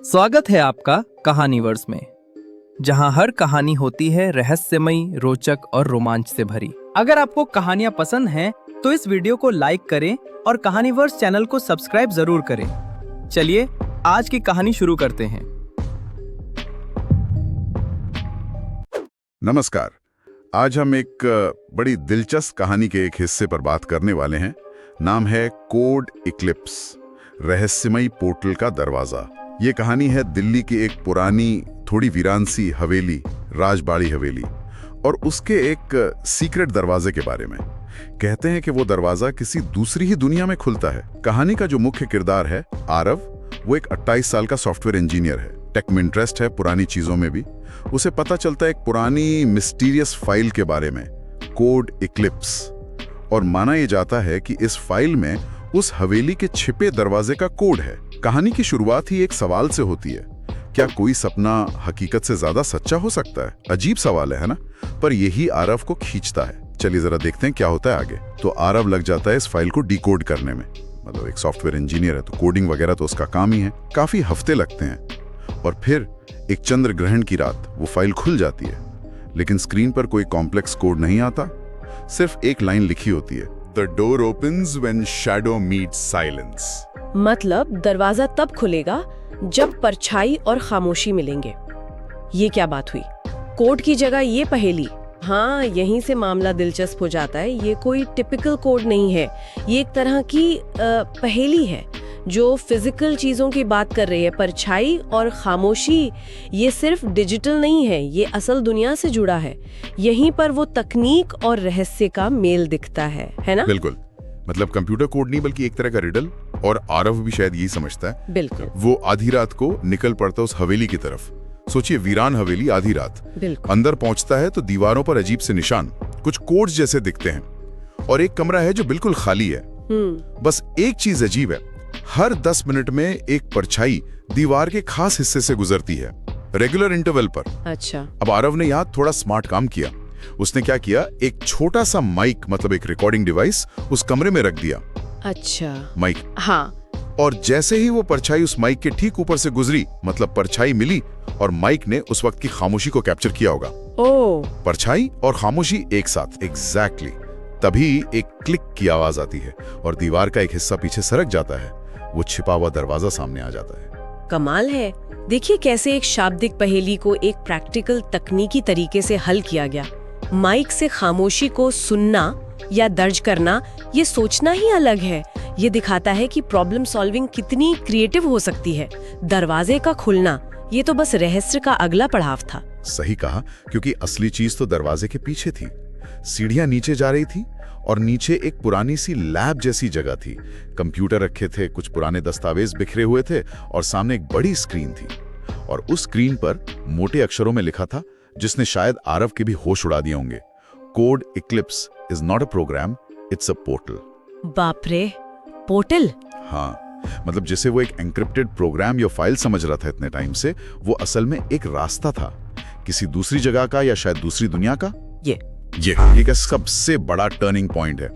स्वागत है आपका कहानीवर्स में, जहां हर कहानी होती है रहस्यमयी, रोचक और रोमांच से भरी। अगर आपको कहानियां पसंद हैं, तो इस वीडियो को लाइक करें और कहानीवर्स चैनल को सब्सक्राइब जरूर करें। चलिए आज की कहानी शुरू करते हैं। नमस्कार। आज हम एक बड़ी दिलचस्प कहानी के एक हिस्से पर बात करने वाले हैं। नाम है कोड इक्लिप्स, रहस्यमयी पोर्टल का दरवाजा। ये कहानी है दिल्ली की एक पुरानी, थोड़ी वीरान सी हवेली, राजबाड़ी हवेली, और उसके एक सीक्रेट दरवाजे के बारे में। कहते हैं कि वो दरवाजा किसी दूसरी ही दुनिया में खुलता है। कहानी का जो मुख्य किरदार है आरव, वो एक 28 साल का सॉफ्टवेयर इंजीनियर है। टेक में इंटरेस्ट है, पुरानी चीजों में भी। उसे पता चलता है एक पुरानी मिस्टीरियस फाइल के बारे में, कोड इक्लिप्स, और माना यह जाता है कि इस फाइल में उस हवेली के छिपे दरवाजे का कोड है। कहानी की शुरुआत ही एक सवाल से होती है, क्या कोई सपना हकीकत से ज्यादा सच्चा हो सकता है? अजीब सवाल है ना? पर यही आरव को खींचता है। चलिए जरा देखते हैं क्या होता है आगे। तो आरव लग जाता है इस फाइल को डिकोड करने में। मतलब एक सॉफ्टवेयर इंजीनियर है तो कोडिंग वगैरह तो उसका काम ही है। काफी हफ्ते लगते हैं और फिर एक चंद्र ग्रहण की रात वो फाइल खुल जाती है। लेकिन स्क्रीन पर कोई कॉम्प्लेक्स कोड नहीं आता, सिर्फ एक लाइन लिखी होती है, The door opens when shadow meets silence। मतलब दरवाजा तब खुलेगा जब परछाई और खामोशी मिलेंगे। ये क्या बात हुई? कोड की जगह ये पहेली। हाँ, यहीं से मामला दिलचस्प हो जाता है। ये कोई टिपिकल कोड नहीं है, ये एक तरह की पहेली है जो फिजिकल चीजों की बात कर रही है। परछाई और खामोशी ये सिर्फ डिजिटल नहीं है, ये असल दुनिया से जुड़ा है। यहीं पर वो तकनीक और रहस्य का मेल दिखता है ना? बिल्कुल। मतलब कंप्यूटर कोड नहीं बल्कि एक तरह का रिडल। और आरव भी शायद यही समझता है। बिल्कुल। वो आधी रात को निकल पड़ता उस हवेली की तरफ। सोचिए, वीरान हवेली, आधी रात। बिल्कुल। अंदर पहुंचता है तो दीवारों पर अजीब से निशान, कुछ कोड्स जैसे दिखते हैं, और एक कमरा है जो बिल्कुल खाली है। बस एक चीज अजीब है, हर 10 मिनट में एक परछाई दीवार के खास हिस्से से गुजरती है, रेगुलर इंटरवल पर। अच्छा। अब आरव ने यहाँ थोड़ा स्मार्ट काम किया। उसने क्या किया, एक छोटा सा माइक, मतलब एक रिकॉर्डिंग डिवाइस, उस कमरे में रख दिया। अच्छा। माइक। हाँ। और जैसे ही वो परछाई उस माइक के ठीक ऊपर से गुजरी, मतलब परछाई मिली और माइक ने उस वक्त की खामोशी को कैप्चर किया होगा। ओह। परछाई और खामोशी एक साथ। एग्जैक्टली। तभी एक क्लिक की आवाज आती है और दीवार का एक हिस्सा पीछे सरक जाता है। वो छिपा हुआ दरवाजा सामने आ जाता है। कमाल है। देखिए कैसे एक शाब्दिक पहेली को एक प्रैक्टिकल तकनीकी तरीके से हल किया गया। माइक से खामोशी को सुनना या दर्ज करना, ये सोचना ही अलग है। ये दिखाता है कि प्रॉब्लम सॉल्विंग कितनी क्रिएटिव हो सकती है। दरवाजे का खुलना, ये तो बस रहस्य का अगला पड़ाव था। सही कहा, क्योंकि असली चीज तो दरवाजे के पीछे थी। सीढ़ियां नीचे जा रही थी और नीचे एक पुरानी सी लैब जैसी जगह थी। कंप्यूटर रखे थे, कुछ पुराने दस्तावेज बिखरे हुए थे और सामने एक बड़ी स्क्रीन थी। और उस स्क्रीन पर मोटे अक्षरों में लिखा था, जिसने शायद आरव के भी होश उड़ा दिए होंगे, code eclipse is not a program, it's a portal. बाप रे, पोर्टल? हाँ, मतलब जिसे वो एक एन्क्रिप्टेड प्रोग्राम या फाइल समझ रहा था इतने टाइम से, वो असल में एक रास्ता था, किसी दूसरी जगह का या शायद दूसरी दुनिया का। ये का सबसे बड़ा टर्निंग पॉइंट है।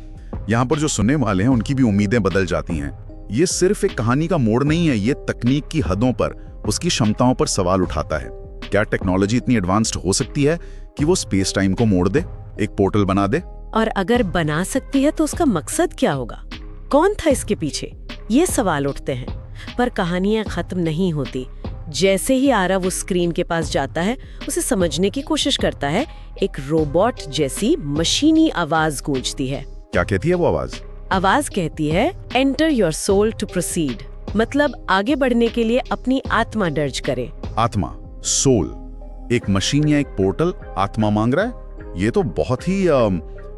यहाँ पर जो सुनने वाले हैं उनकी भी उम्मीदें बदल जाती हैं। ये सिर्फ एक कहानी का मोड़ नहीं है, ये तकनीक की हदों पर, उसकी क्षमताओं पर सवाल उठाता है। क्या टेक्नोलॉजी इतनी एडवांस्ड हो सकती है कि वो स्पेस टाइम को मोड़ दे, एक पोर्टल बना दे? और अगर बना सकती है तो उसका मकसद क्या होगा? कौन था इसके पीछे? ये सवाल उठते हैं। पर कहानियां खत्म नहीं होती। जैसे ही आरव उस स्क्रीन के पास जाता है, उसे समझने की कोशिश करता है, एक रोबोट जैसी मशीनी आवाज गूंजती है। क्या कहती है वो आवाज? आवाज कहती है, enter your soul to proceed. मतलब आगे बढ़ने के लिए अपनी आत्मा दर्ज करे। आत्मा, सोल। एक मशीन या एक पोर्टल आत्मा मांग रहा है? ये तो बहुत ही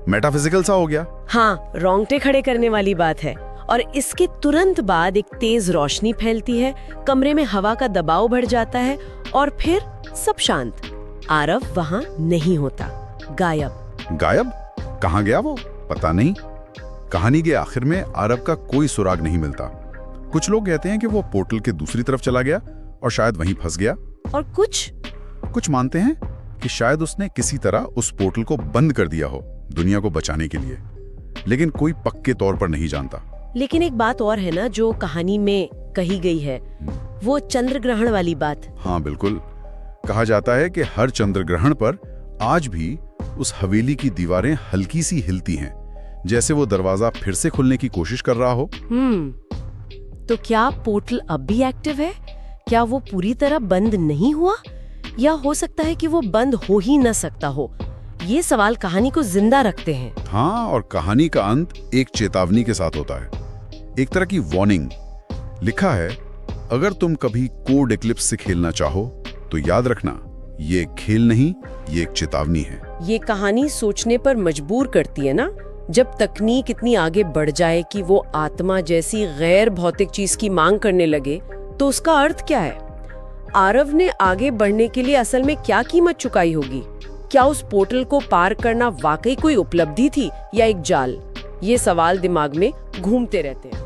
मेटाफिजिकल सा हो गया। हाँ, रोंगटे खड़े करने वाली बात है। और इसके तुरंत बाद एक तेज रोशनी फैलती है, कमरे में हवा का दबाव बढ़ जाता है और फिर सब शांत। आरव वहाँ नहीं होता, गायब। गायब? कहाँ गया वो? पता नहीं। कहानी के आखिर में आरव का कोई सुराग नहीं मिलता। कुछ लोग कहते हैं कि वो पोर्टल के दूसरी तरफ चला गया और शायद वहीं फंस गया। और कुछ मानते हैं कि शायद उसने किसी तरह उस पोर्टल को बंद कर दिया हो, दुनिया को बचाने के लिए। लेकिन कोई पक्के तौर पर नहीं जानता। लेकिन एक बात और है ना जो कहानी में कही गई है, वो चंद्र ग्रहण वाली बात। हाँ बिल्कुल, कहा जाता है कि हर चंद्र ग्रहण पर आज भी उस हवेली की दीवारें हल्की सी हिलती हैं, जैसे वो दरवाजा फिर से खुलने की कोशिश कर रहा हो। तो क्या पोर्टल अब भी एक्टिव है? क्या वो पूरी तरह बंद नहीं हुआ, या हो सकता है कि वो बंद हो ही न सकता हो? ये सवाल कहानी को जिंदा रखते हैं। हाँ, और कहानी का अंत एक चेतावनी के साथ होता है, एक तरह की वार्निंग। लिखा है, अगर तुम कभी कोड इक्लिप्स से खेलना चाहो तो याद रखना, ये एक खेल नहीं, ये एक चेतावनी है। ये कहानी सोचने पर मजबूर करती है ना। जब तकनीक इतनी आगे बढ़ जाए कि वो आत्मा जैसी गैर भौतिक चीज की मांग करने लगे, तो उसका अर्थ क्या है? आरव ने आगे बढ़ने के लिए असल में क्या कीमत चुकाई होगी? क्या उस पोर्टल को पार करना वाकई कोई उपलब्धि थी या एक जाल? ये सवाल दिमाग में घूमते रहते हैं।